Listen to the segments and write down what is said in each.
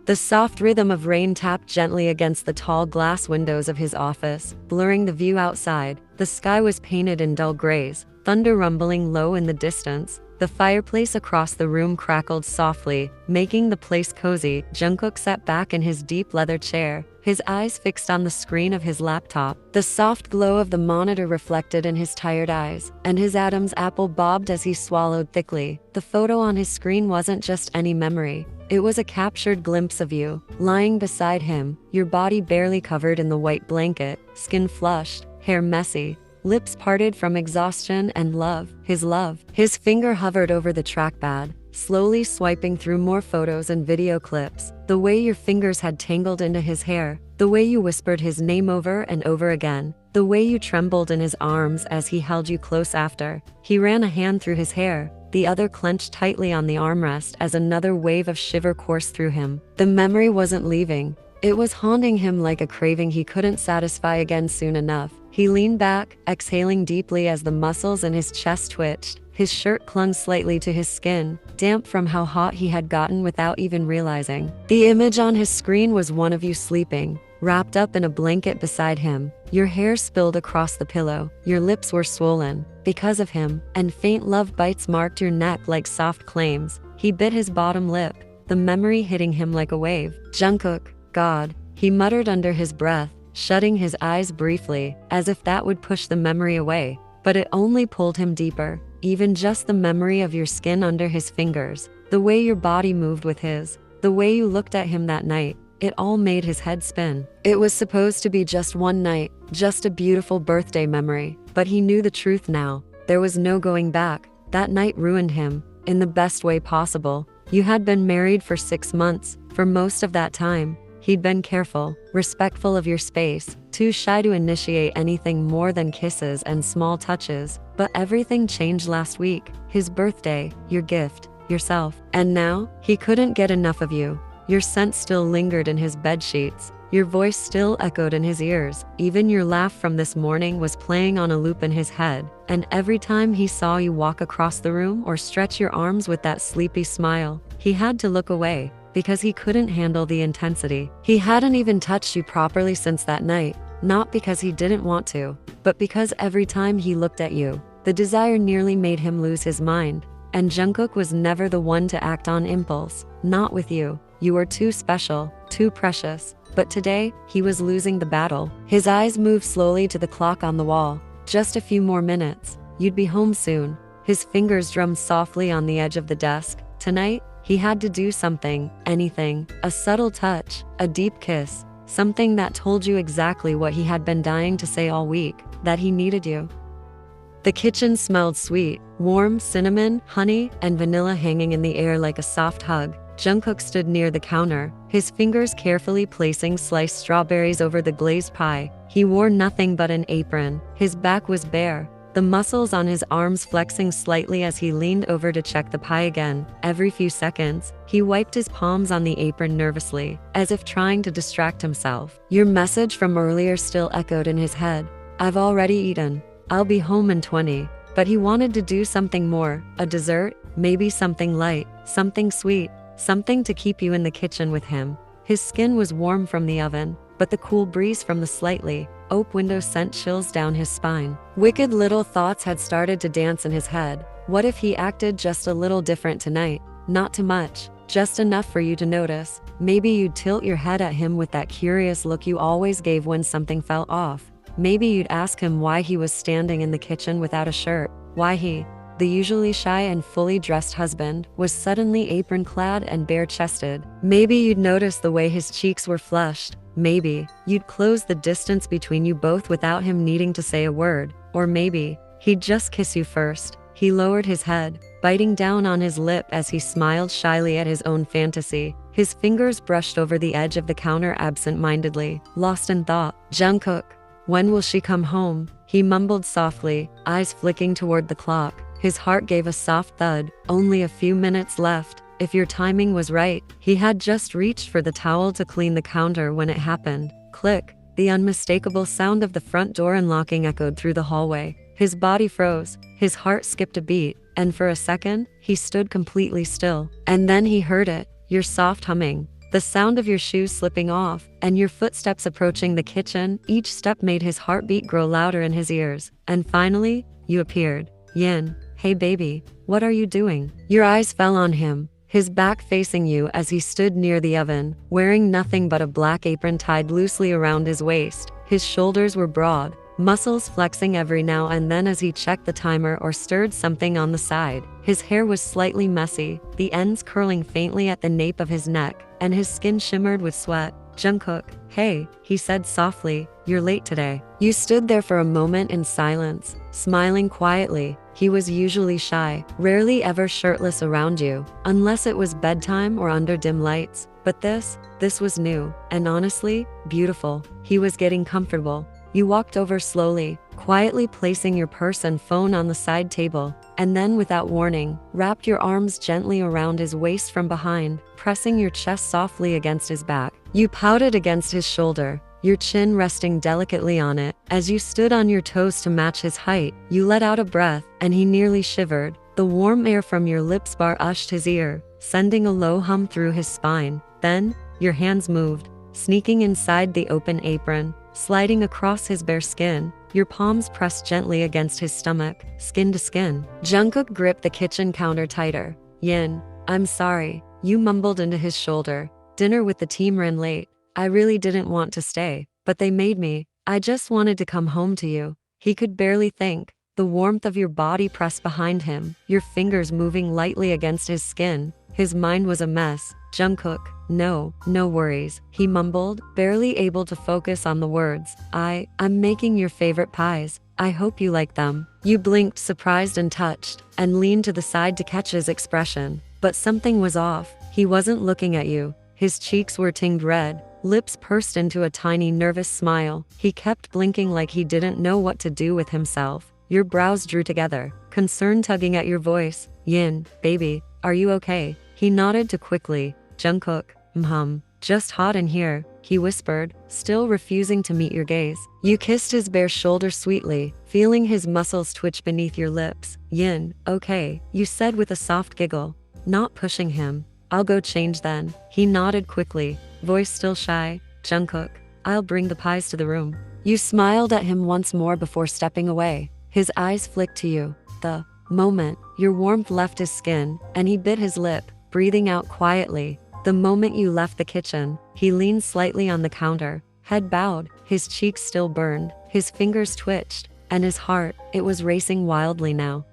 The soft rhythm of rain tapped gently against the tall glass windows of his office, blurring the view outside. The sky was painted in dull grays, thunder rumbling low in the distance. The fireplace across the room crackled softly, making the place cozy. Jungkook sat back in his deep leather chair, his eyes fixed on the screen of his laptop. The soft glow of the monitor reflected in his tired eyes, and his Adam's apple bobbed as he swallowed thickly. The photo on his screen wasn't just any memory. It was a captured glimpse of you, lying beside him, your body barely covered in the white blanket, skin flushed, hair messy, lips parted from exhaustion and love. His finger hovered over the trackpad, slowly swiping through more photos and video clips. The way your fingers had tangled into his hair, the way you whispered his name over and over again, the way you trembled in his arms as he held you close after. He ran a hand through his hair, the other clenched tightly on the armrest as another wave of shiver coursed through him. The memory wasn't leaving. It was haunting him like a craving he couldn't satisfy again soon enough. He leaned back, exhaling deeply as the muscles in his chest twitched. His shirt clung slightly to his skin, damp from how hot he had gotten without even realizing. The image on his screen was one of you sleeping, wrapped up in a blanket beside him. Your hair spilled across the pillow, your lips were swollen because of him, and faint love bites marked your neck like soft claims. He bit his bottom lip, the memory hitting him like a wave. Jungkook, God, he muttered under his breath, shutting his eyes briefly, as if that would push the memory away. But it only pulled him deeper. Even just the memory of your skin under his fingers, the way your body moved with his, the way you looked at him that night, it all made his head spin. It was supposed to be just one night, just a beautiful birthday memory, but he knew the truth now. There was no going back. That night ruined him, in the best way possible. You had been married for 6 months. For most of that time, he'd been careful, respectful of your space, too shy to initiate anything more than kisses and small touches. But everything changed last week. His birthday, your gift, yourself. And now, he couldn't get enough of you. Your scent still lingered in his bedsheets. Your voice still echoed in his ears. Even your laugh from this morning was playing on a loop in his head. And every time he saw you walk across the room or stretch your arms with that sleepy smile, he had to look away, because he couldn't handle the intensity. He hadn't even touched you properly since that night. Not because he didn't want to, but because every time he looked at you, the desire nearly made him lose his mind. And Jungkook was never the one to act on impulse. Not with you. You were too special, too precious. But today, he was losing the battle. His eyes moved slowly to the clock on the wall. Just a few more minutes. You'd be home soon. His fingers drummed softly on the edge of the desk. Tonight, he had to do something, anything. A subtle touch, a deep kiss. Something that told you exactly what he had been dying to say all week, that he needed you. The kitchen smelled sweet, warm cinnamon, honey, and vanilla hanging in the air like a soft hug. Jungkook stood near the counter, his fingers carefully placing sliced strawberries over the glazed pie. He wore nothing but an apron. His back was bare, the muscles on his arms flexing slightly as he leaned over to check the pie again. Every few seconds, he wiped his palms on the apron nervously, as if trying to distract himself. Your message from earlier still echoed in his head. I've already eaten. I'll be home in 20. But he wanted to do something more, a dessert, maybe something light, something sweet, something to keep you in the kitchen with him. His skin was warm from the oven, but the cool breeze from the slightly open window sent chills down his spine. Wicked little thoughts had started to dance in his head. What if he acted just a little different tonight? Not too much, just enough for you to notice. Maybe you'd tilt your head at him with that curious look you always gave when something felt off. Maybe you'd ask him why he was standing in the kitchen without a shirt, why he, the usually shy and fully dressed husband, was suddenly apron-clad and bare-chested. Maybe you'd notice the way his cheeks were flushed. Maybe you'd close the distance between you both without him needing to say a word. Or maybe he'd just kiss you first. He lowered his head, biting down on his lip as he smiled shyly at his own fantasy. His fingers brushed over the edge of the counter absent-mindedly, lost in thought. Jungkook, when will she come home? He mumbled softly, eyes flicking toward the clock. His heart gave a soft thud. Only a few minutes left. If your timing was right. He had just reached for the towel to clean the counter when it happened. Click. The unmistakable sound of the front door unlocking echoed through the hallway. His body froze. His heart skipped a beat. And for a second, he stood completely still. And then he heard it. Your soft humming. The sound of your shoes slipping off, and your footsteps approaching the kitchen, each step made his heartbeat grow louder in his ears. And finally, you appeared. Yin, hey baby, what are you doing? Your eyes fell on him, his back facing you as he stood near the oven, wearing nothing but a black apron tied loosely around his waist. His shoulders were broad, muscles flexing every now and then as he checked the timer or stirred something on the side. His hair was slightly messy, the ends curling faintly at the nape of his neck, and his skin shimmered with sweat. Jungkook, hey, he said softly, you're late today. You stood there for a moment in silence, smiling quietly. He was usually shy, rarely ever shirtless around you, unless it was bedtime or under dim lights. But this was new, and honestly, beautiful. He was getting comfortable. You walked over slowly, quietly placing your purse and phone on the side table, and then without warning, wrapped your arms gently around his waist from behind, pressing your chest softly against his back. You pouted against his shoulder, your chin resting delicately on it. As you stood on your toes to match his height, you let out a breath, and he nearly shivered. The warm air from your lips brushed his ear, sending a low hum through his spine. Then, your hands moved, sneaking inside the open apron, sliding across his bare skin. Your palms pressed gently against his stomach, skin to skin. Jungkook gripped the kitchen counter tighter. Yin, I'm sorry, you mumbled into his shoulder. Dinner with the team ran late. I really didn't want to stay, but they made me. I just wanted to come home to you. He could barely think. The warmth of your body pressed behind him, your fingers moving lightly against his skin. His mind was a mess. Jungkook, no worries, he mumbled, barely able to focus on the words. I'm making your favorite pies. I hope you like them. You blinked, surprised and touched, and leaned to the side to catch his expression. But something was off. He wasn't looking at you. His cheeks were tinged red, lips pursed into a tiny nervous smile. He kept blinking like he didn't know what to do with himself. Your brows drew together, concern tugging at your voice. Yin, baby, are you okay? He nodded too quickly. Jungkook, just hot in here, he whispered, still refusing to meet your gaze. You kissed his bare shoulder sweetly, feeling his muscles twitch beneath your lips. Yin, okay, you said with a soft giggle, not pushing him. I'll go change then. He nodded quickly, voice still shy. Jungkook, I'll bring the pies to the room. You smiled at him once more before stepping away. His eyes flicked to you. The moment your warmth left his skin, and he bit his lip, breathing out quietly. The moment you left the kitchen, he leaned slightly on the counter, head bowed, his cheeks still burned, his fingers twitched, and his heart, it was racing wildly now.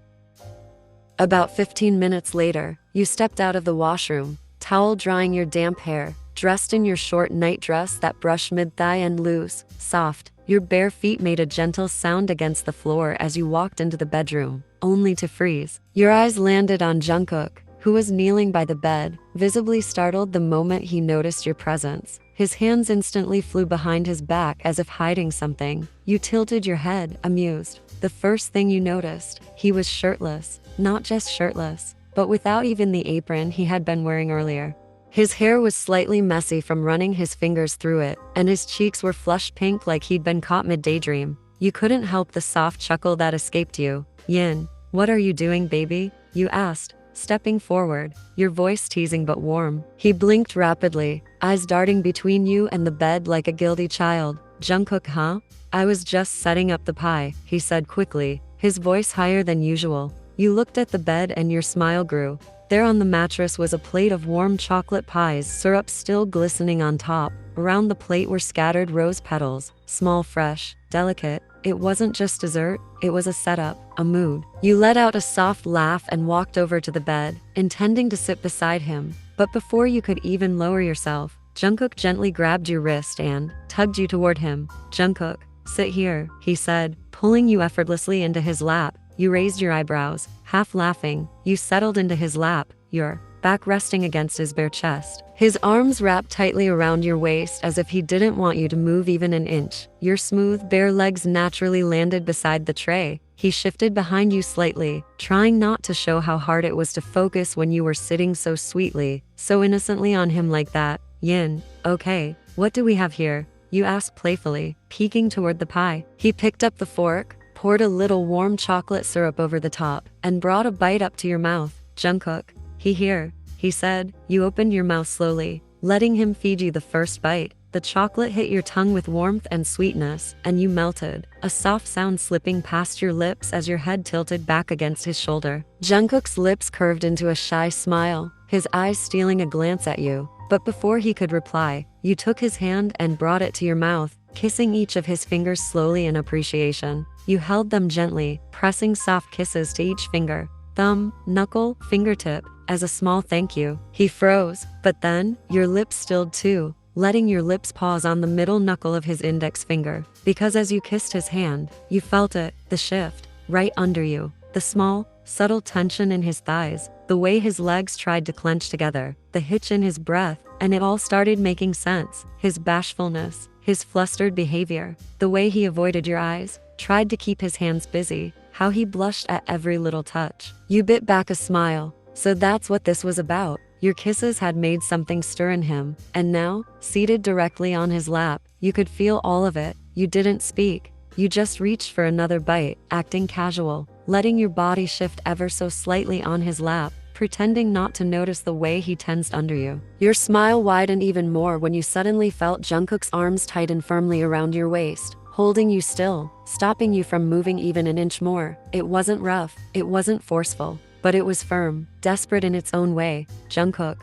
About 15 minutes later, you stepped out of the washroom, towel drying your damp hair, dressed in your short nightdress that brushed mid-thigh and loose, soft. Your bare feet made a gentle sound against the floor as you walked into the bedroom, only to freeze. Your eyes landed on Jungkook, who was kneeling by the bed, visibly startled the moment he noticed your presence. His hands instantly flew behind his back as if hiding something. You tilted your head, amused. The first thing you noticed, he was shirtless. Not just shirtless, but without even the apron he had been wearing earlier. His hair was slightly messy from running his fingers through it, and his cheeks were flushed pink like he'd been caught mid-daydream. You couldn't help the soft chuckle that escaped you. Yin, what are you doing, baby? You asked, stepping forward, your voice teasing but warm. He blinked rapidly, eyes darting between you and the bed like a guilty child. Jungkook, huh? I was just setting up the pie, he said quickly, his voice higher than usual. You looked at the bed and your smile grew. There on the mattress was a plate of warm chocolate pies, syrup still glistening on top. Around the plate were scattered rose petals, small, fresh, delicate. It wasn't just dessert, it was a setup, a mood. You let out a soft laugh and walked over to the bed, intending to sit beside him. But before you could even lower yourself, Jungkook gently grabbed your wrist and tugged you toward him. Jungkook, sit here, he said, pulling you effortlessly into his lap. You raised your eyebrows, half laughing. You settled into his lap, your back resting against his bare chest. His arms wrapped tightly around your waist as if he didn't want you to move even an inch. Your smooth, bare legs naturally landed beside the tray. He shifted behind you slightly, trying not to show how hard it was to focus when you were sitting so sweetly, so innocently on him like that. Yin, okay, what do we have here? You asked playfully, peeking toward the pie. He picked up the fork, poured a little warm chocolate syrup over the top, and brought a bite up to your mouth. Jungkook, here, he said. You opened your mouth slowly, letting him feed you the first bite. The chocolate hit your tongue with warmth and sweetness, and you melted, a soft sound slipping past your lips as your head tilted back against his shoulder. Jungkook's lips curved into a shy smile, his eyes stealing a glance at you. But before he could reply, you took his hand and brought it to your mouth, kissing each of his fingers slowly in appreciation. You held them gently, pressing soft kisses to each finger, thumb, knuckle, fingertip, as a small thank you. He froze, but then, your lips stilled too, letting your lips pause on the middle knuckle of his index finger. Because as you kissed his hand, you felt it, the shift, right under you. The small, subtle tension in his thighs, the way his legs tried to clench together, the hitch in his breath, and it all started making sense. His bashfulness, his flustered behavior, the way he avoided your eyes, tried to keep his hands busy, how he blushed at every little touch. You bit back a smile. So that's what this was about. Your kisses had made something stir in him, and now, seated directly on his lap, you could feel all of it. You didn't speak. You just reached for another bite, acting casual, letting your body shift ever so slightly on his lap, pretending not to notice the way he tensed under you. Your smile widened even more when you suddenly felt Jungkook's arms tighten firmly around your waist, holding you still, stopping you from moving even an inch more. It wasn't rough, it wasn't forceful, but it was firm, desperate in its own way. Jungkook,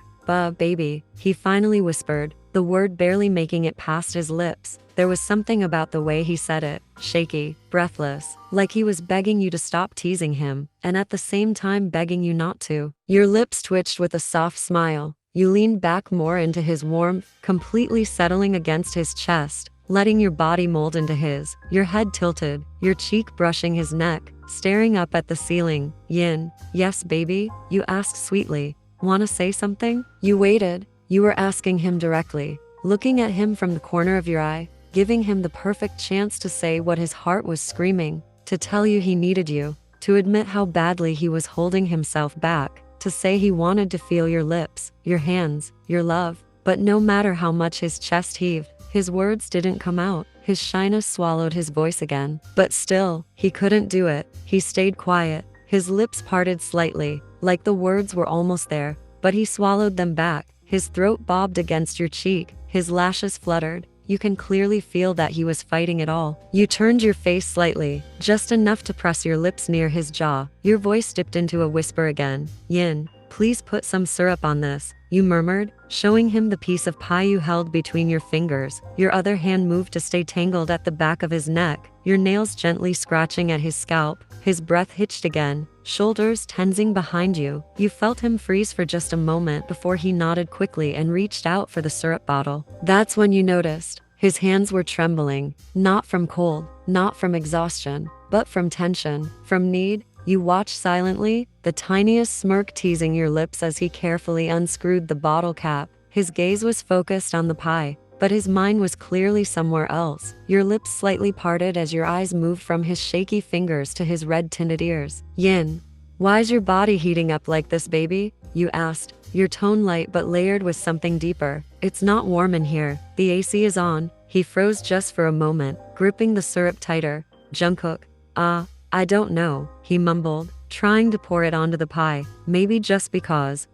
baby, he finally whispered, the word barely making it past his lips. There was something about the way he said it, shaky, breathless, like he was begging you to stop teasing him, and at the same time begging you not to. Your lips twitched with a soft smile. You leaned back more into his warmth, completely settling against his chest, letting your body mold into his, your head tilted, your cheek brushing his neck, staring up at the ceiling. Yin, yes baby, you asked sweetly. Wanna say something? You waited. You were asking him directly, looking at him from the corner of your eye, giving him the perfect chance to say what his heart was screaming, to tell you he needed you, to admit how badly he was holding himself back, to say he wanted to feel your lips, your hands, your love. But no matter how much his chest heaved, his words didn't come out. His shyness swallowed his voice again. But still, he couldn't do it. He stayed quiet. His lips parted slightly, like the words were almost there, but he swallowed them back. His throat bobbed against your cheek. His lashes fluttered. You can clearly feel that he was fighting it all. You turned your face slightly, just enough to press your lips near his jaw. Your voice dipped into a whisper again. Yin, please put some syrup on this, you murmured, showing him the piece of pie you held between your fingers. Your other hand moved to stay tangled at the back of his neck, your nails gently scratching at his scalp. His breath hitched again, shoulders tensing behind you. You felt him freeze for just a moment before he nodded quickly and reached out for the syrup bottle. That's when you noticed. His hands were trembling, not from cold, not from exhaustion, but from tension, from need. You watched silently, the tiniest smirk teasing your lips as he carefully unscrewed the bottle cap. His gaze was focused on the pie, but his mind was clearly somewhere else. Your lips slightly parted as your eyes moved from his shaky fingers to his red-tinted ears. Yin, why's your body heating up like this, baby? You asked, your tone light but layered with something deeper. It's not warm in here. The AC is on. He froze just for a moment, gripping the syrup tighter. Jungkook, I don't know, he mumbled, trying to pour it onto the pie. Maybe just because,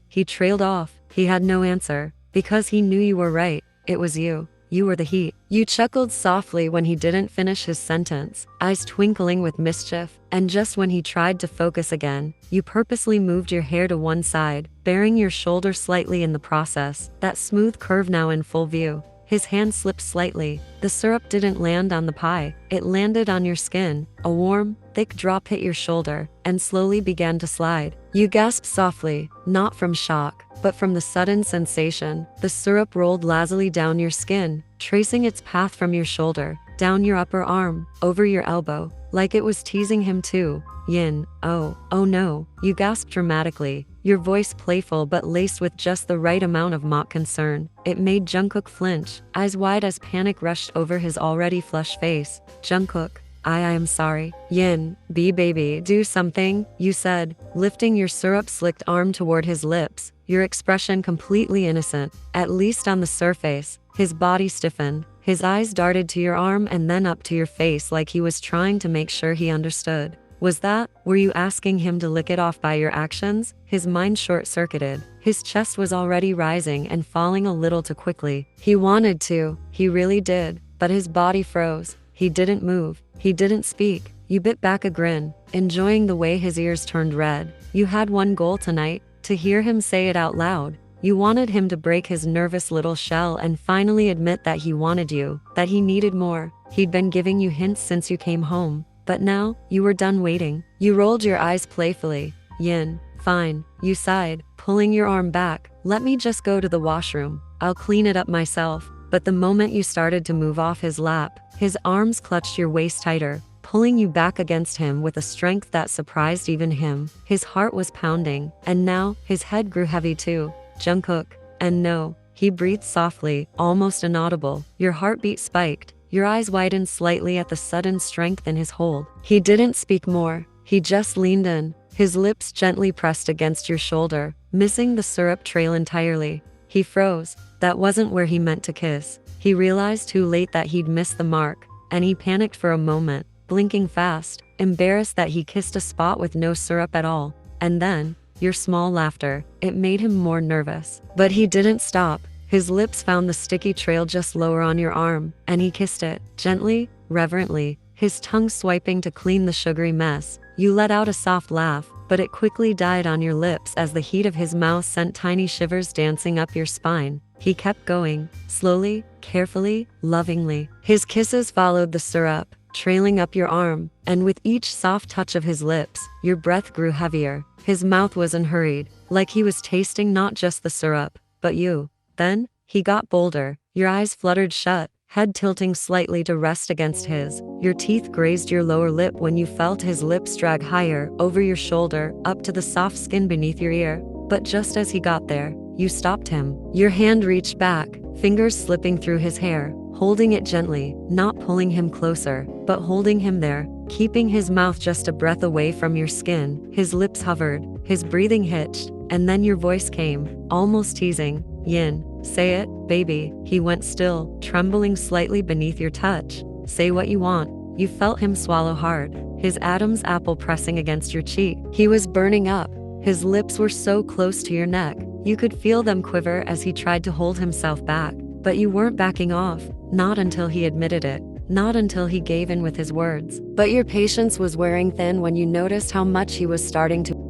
he trailed off. He had no answer. Because he knew you were right. It was you. You were the heat. You chuckled softly when he didn't finish his sentence, eyes twinkling with mischief, and just when he tried to focus again, you purposely moved your hair to one side, baring your shoulder slightly in the process, that smooth curve now in full view. His hand slipped slightly. The syrup didn't land on the pie. It landed on your skin. A warm, thick drop hit your shoulder and slowly began to slide. You gasped softly, not from shock, but from the sudden sensation. The syrup rolled lazily down your skin, tracing its path from your shoulder, down your upper arm, over your elbow, like it was teasing him too. Yin, oh no, you gasped dramatically, your voice playful but laced with just the right amount of mock concern. It made Jungkook flinch, eyes wide as panic rushed over his already flushed face. Jungkook, I am sorry. Yin, baby, do something, you said, lifting your syrup-slicked arm toward his lips, your expression completely innocent, at least on the surface. His body stiffened. His eyes darted to your arm and then up to your face like he was trying to make sure he understood. Were you asking him to lick it off by your actions? His mind short-circuited. His chest was already rising and falling a little too quickly. He wanted to, he really did, but his body froze. He didn't move. He didn't speak. You bit back a grin, enjoying the way his ears turned red. You had one goal tonight, to hear him say it out loud. You wanted him to break his nervous little shell and finally admit that he wanted you, that he needed more. He'd been giving you hints since you came home. But now, you were done waiting. You rolled your eyes playfully. Yin, fine, you sighed, pulling your arm back. Let me just go to the washroom. I'll clean it up myself. But the moment you started to move off his lap, his arms clutched your waist tighter, pulling you back against him with a strength that surprised even him. His heart was pounding, and now, his head grew heavy too. Jungkook. And no, he breathed softly, almost inaudible. Your heartbeat spiked. Your eyes widened slightly at the sudden strength in his hold. He didn't speak more. He just leaned in, his lips gently pressed against your shoulder, missing the syrup trail entirely. He froze. That wasn't where he meant to kiss. He realized too late that he'd missed the mark, and he panicked for a moment, blinking fast, embarrassed that he kissed a spot with no syrup at all. And then, your small laughter, it made him more nervous. But he didn't stop. His lips found the sticky trail just lower on your arm, and he kissed it, gently, reverently, his tongue swiping to clean the sugary mess. You let out a soft laugh, but it quickly died on your lips as the heat of his mouth sent tiny shivers dancing up your spine. He kept going, slowly, carefully, lovingly. His kisses followed the syrup, trailing up your arm, and with each soft touch of his lips, your breath grew heavier. His mouth was unhurried, like he was tasting not just the syrup, but you. Then, he got bolder. Your eyes fluttered shut, head tilting slightly to rest against his. Your teeth grazed your lower lip when you felt his lips drag higher, over your shoulder, up to the soft skin beneath your ear. But just as he got there, you stopped him. Your hand reached back, fingers slipping through his hair, holding it gently, not pulling him closer, but holding him there, keeping his mouth just a breath away from your skin. His lips hovered, his breathing hitched, and then your voice came, almost teasing. Yin, say it, baby. He went still, trembling slightly beneath your touch. Say what you want. You felt him swallow hard, his Adam's apple pressing against your cheek. He was burning up. His lips were so close to your neck. You could feel them quiver as he tried to hold himself back. But you weren't backing off, not until he admitted it. Not until he gave in with his words. But your patience was wearing thin when you noticed how much he was starting to.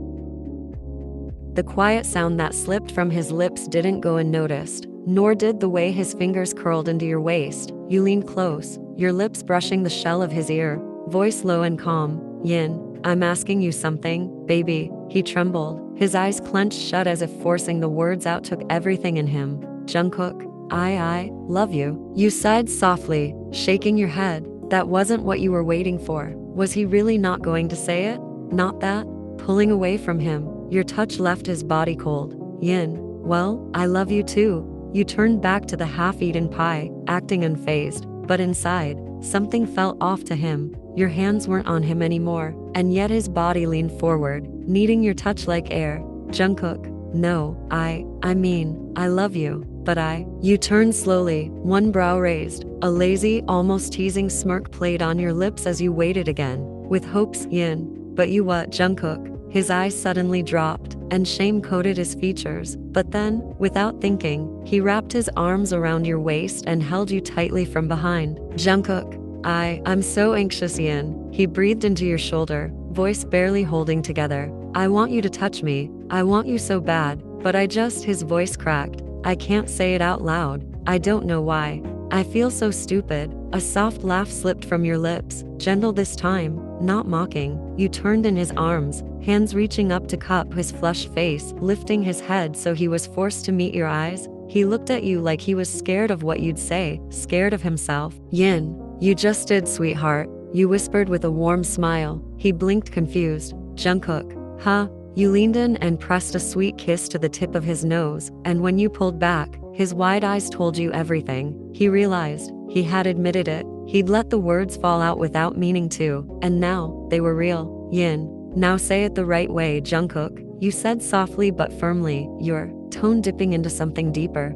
The quiet sound that slipped from his lips didn't go unnoticed, nor did the way his fingers curled into your waist. You leaned close, your lips brushing the shell of his ear, voice low and calm. Yin, I'm asking you something, baby. He trembled, his eyes clenched shut as if forcing the words out took everything in him. Jungkook, I love you. You sighed softly, shaking your head. That wasn't what you were waiting for. Was he really not going to say it? Not that? Pulling away from him, your touch left his body cold. Yin, well, I love you too. You turned back to the half-eaten pie, acting unfazed, but inside, something felt off to him. Your hands weren't on him anymore, and yet his body leaned forward, needing your touch like air. Jungkook, no, I mean, I love you, but You turned slowly, one brow raised, a lazy, almost teasing smirk played on your lips as you waited again, with hopes. Yin, but you what, Jungkook? His eyes suddenly dropped, and shame coated his features. But then, without thinking, he wrapped his arms around your waist and held you tightly from behind. Jungkook, I'm so anxious, Yin. He breathed into your shoulder, voice barely holding together. I want you to touch me. I want you so bad, but his voice cracked. I can't say it out loud. I don't know why. I feel so stupid. A soft laugh slipped from your lips, gentle this time, not mocking. You turned in his arms, hands reaching up to cup his flushed face, lifting his head so he was forced to meet your eyes. He looked at you like he was scared of what you'd say, scared of himself. Yin, you just did, sweetheart. You whispered with a warm smile. He blinked confused. Jungkook, huh? You leaned in and pressed a sweet kiss to the tip of his nose, and when you pulled back, his wide eyes told you everything. He realized, he had admitted it, he'd let the words fall out without meaning to, and now, they were real. Yin, now say it the right way, Jungkook, you said softly but firmly, your tone dipping into something deeper.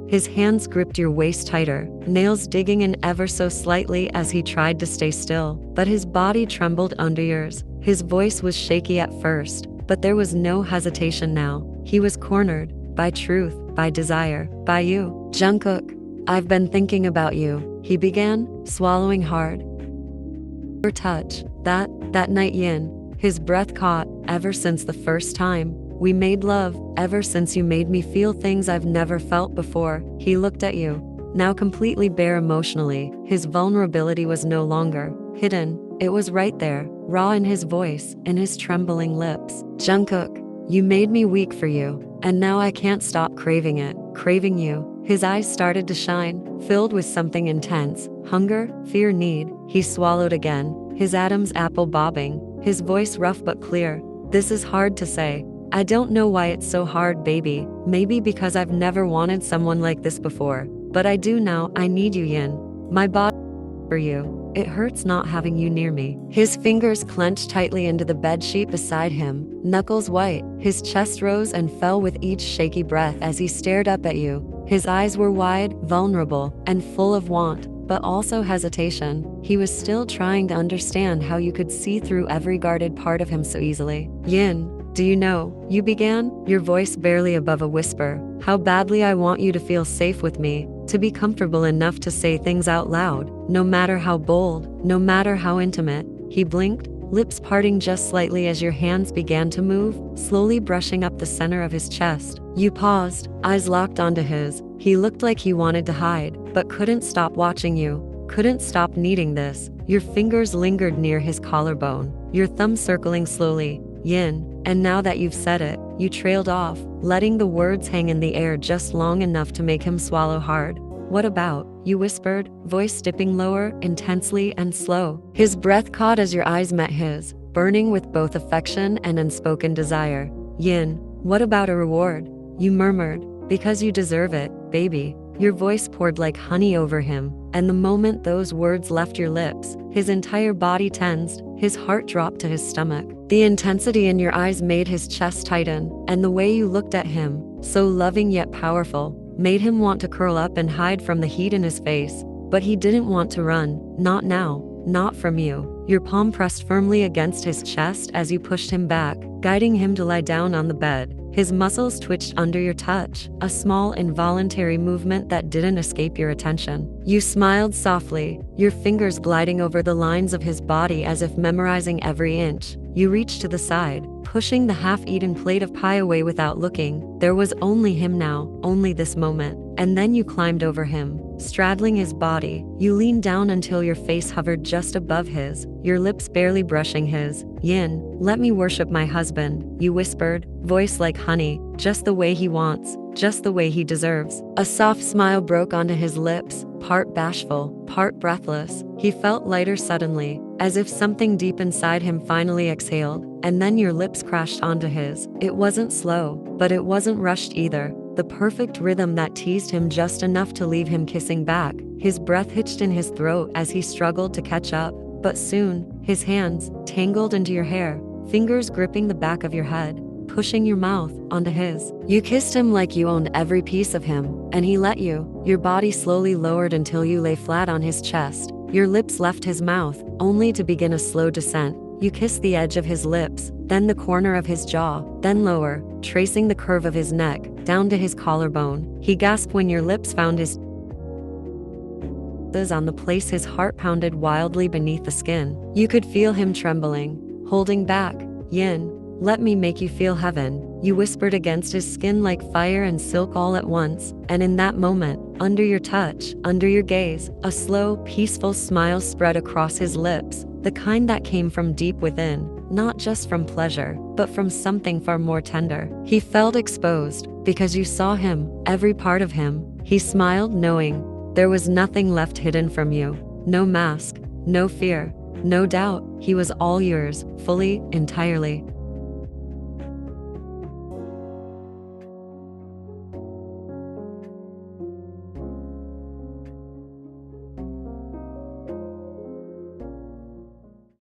His hands gripped your waist tighter, nails digging in ever so slightly as he tried to stay still. But his body trembled under yours. His voice was shaky at first, but there was no hesitation now. He was cornered by truth, by desire, by you. "Jungkook, I've been thinking about you," he began, swallowing hard. "Your touch, that night Yin." His breath caught. "Ever since the first time we made love, ever since you made me feel things I've never felt before." He looked at you, now completely bare emotionally. His vulnerability was no longer hidden. It was right there, raw in his voice, in his trembling lips. "Jungkook, you made me weak for you, and now I can't stop craving it, craving you." His eyes started to shine, filled with something intense. Hunger, fear, need. He swallowed again, his Adam's apple bobbing, his voice rough but clear. "This is hard to say. I don't know why it's so hard, baby. Maybe because I've never wanted someone like this before. But I do now. I need you, Yin. My body for you. It hurts not having you near me." His fingers clenched tightly into the bedsheet beside him, knuckles white. His chest rose and fell with each shaky breath as he stared up at you. His eyes were wide, vulnerable, and full of want, but also hesitation. He was still trying to understand how you could see through every guarded part of him so easily. "Yin, do you know," you began, your voice barely above a whisper, "how badly I want you to feel safe with me, to be comfortable enough to say things out loud, no matter how bold, no matter how intimate." He blinked, lips parting just slightly as your hands began to move, slowly brushing up the center of his chest. You paused, eyes locked onto his. He looked like he wanted to hide, but couldn't stop watching you, couldn't stop needing this. Your fingers lingered near his collarbone, your thumb circling slowly. "Yin, and now that you've said it," you trailed off, letting the words hang in the air just long enough to make him swallow hard. "What about?" you whispered, voice dipping lower, intensely and slow. His breath caught as your eyes met his, burning with both affection and unspoken desire. "Yin, what about a reward?" you murmured. "Because you deserve it, baby." Your voice poured like honey over him, and the moment those words left your lips, his entire body tensed, his heart dropped to his stomach. The intensity in your eyes made his chest tighten, and the way you looked at him, so loving yet powerful, made him want to curl up and hide from the heat in his face. But he didn't want to run, not now, not from you. Your palm pressed firmly against his chest as you pushed him back, guiding him to lie down on the bed. His muscles twitched under your touch, a small involuntary movement that didn't escape your attention. You smiled softly, your fingers gliding over the lines of his body as if memorizing every inch. You reached to the side, pushing the half-eaten plate of pie away without looking. There was only him now, only this moment. And then you climbed over him, straddling his body. You leaned down until your face hovered just above his, your lips barely brushing his. "Yin, let me worship my husband," you whispered, voice like honey, "just the way he wants, just the way he deserves." A soft smile broke onto his lips, part bashful, part breathless. He felt lighter suddenly, as if something deep inside him finally exhaled, and then your lips crashed onto his. It wasn't slow, but it wasn't rushed either. The perfect rhythm that teased him just enough to leave him kissing back. His breath hitched in his throat as he struggled to catch up, but soon, his hands, tangled into your hair, fingers gripping the back of your head, pushing your mouth onto his. You kissed him like you owned every piece of him, and he let you. Your body slowly lowered until you lay flat on his chest. Your lips left his mouth, only to begin a slow descent. You kissed the edge of his lips, then the corner of his jaw, then lower, tracing the curve of his neck, down to his collarbone. He gasped when your lips found his on the place his heart pounded wildly beneath the skin. You could feel him trembling, holding back. "Yin, let me make you feel heaven," you whispered against his skin like fire and silk all at once. And in that moment, under your touch, under your gaze, a slow, peaceful smile spread across his lips, the kind that came from deep within, not just from pleasure, but from something far more tender. He felt exposed, because you saw him, every part of him. He smiled knowing there was nothing left hidden from you. No mask, no fear, no doubt. He was all yours, fully, entirely.